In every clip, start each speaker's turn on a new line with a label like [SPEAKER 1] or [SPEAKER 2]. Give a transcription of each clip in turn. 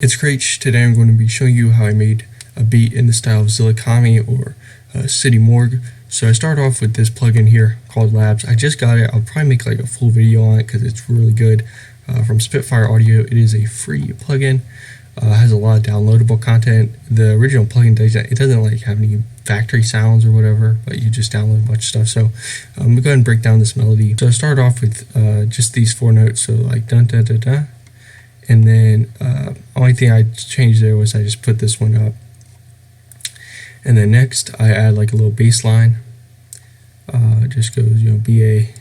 [SPEAKER 1] It's Screech. Today I'm going to be showing you how I made a beat in the style of ZillaKami or City Morgue. So I start off with this plugin here called Labs. I just got it. I'll probably make like a full video on it because it's really good. From Spitfire Audio. It is a free plugin. Has a lot of downloadable content. The original plugin doesn't like have any factory sounds or whatever, but you just download a bunch of stuff. So I'm gonna go ahead and break down this melody. So I start off with just these 4 notes. So like dun da da da. And then only thing I changed there was I just put this one up. And then next I add like a little bass line. It just goes, B, A,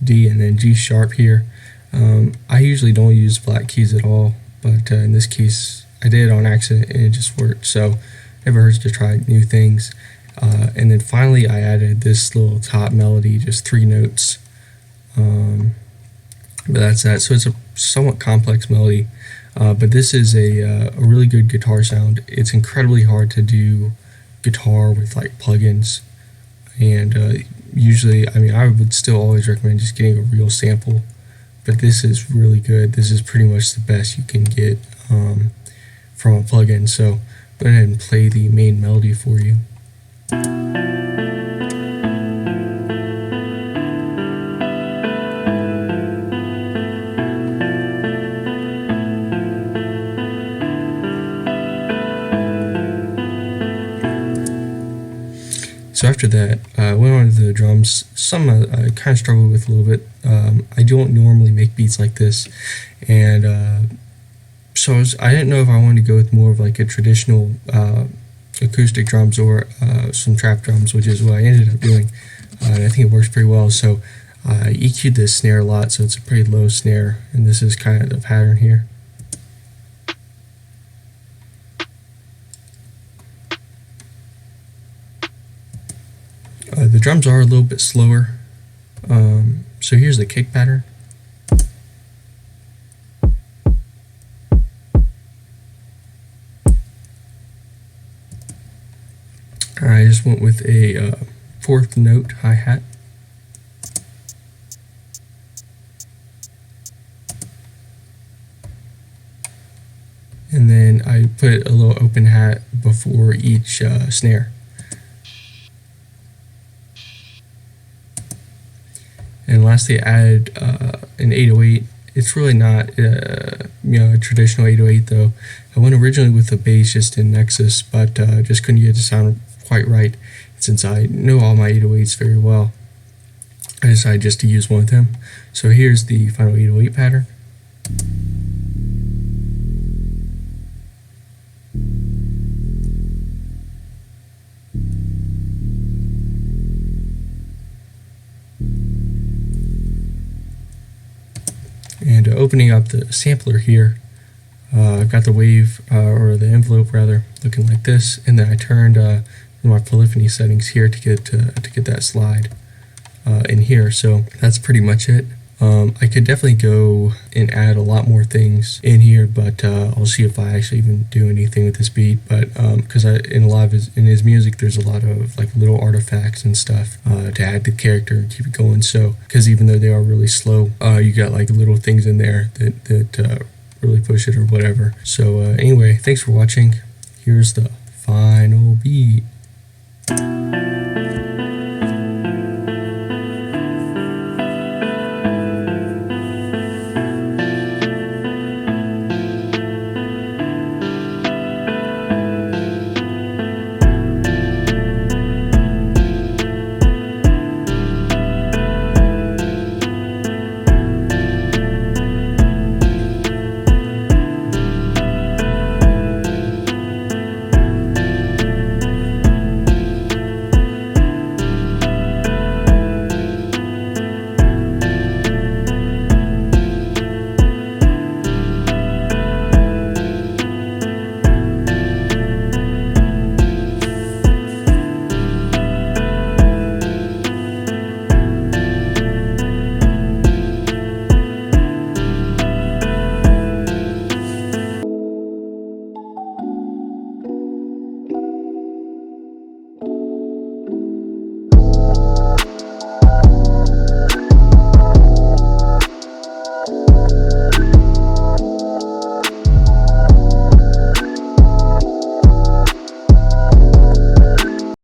[SPEAKER 1] D, and then G sharp here. I usually don't use flat keys at all, but in this case I did it on accident and it just worked. So never hurts to try new things. And then finally I added this little top melody, just 3 notes. But that's that. So it's a somewhat complex melody, but this is a really good guitar sound. It's incredibly hard to do guitar with like plugins, and usually, I would still always recommend just getting a real sample, but this is really good. This is pretty much the best you can get from a plugin. So go ahead and play the main melody for you. So after that, I went on to the drums. Some I kind of struggled with a little bit. I don't normally make beats like this, and so I didn't know if I wanted to go with more of like a traditional acoustic drums or some trap drums, which is what I ended up doing. And I think it works pretty well. So I EQ'd this snare a lot, so it's a pretty low snare, and this is kind of the pattern here. The drums are a little bit slower, so here's the kick pattern. I just went with a 4th note hi-hat. And then I put a little open hat before each snare. And lastly, I added an 808. It's really not a traditional 808 though. I went originally with the bass just in Nexus, but just couldn't get it to sound quite right. Since I know all my 808s very well, I decided just to use one of them. So here's the final 808 pattern. And opening up the sampler here, I've got the wave, or the envelope rather, looking like this, and then I turned my polyphony settings here to get that slide in here. So that's pretty much it. I could definitely go and add a lot more things in here, but I'll see if I actually even do anything with this beat. But because in his music, there's a lot of like little artifacts and stuff to add the character and keep it going. So because even though they are really slow, you got like little things in there that really push it or whatever. So anyway, thanks for watching. Here's the final beat.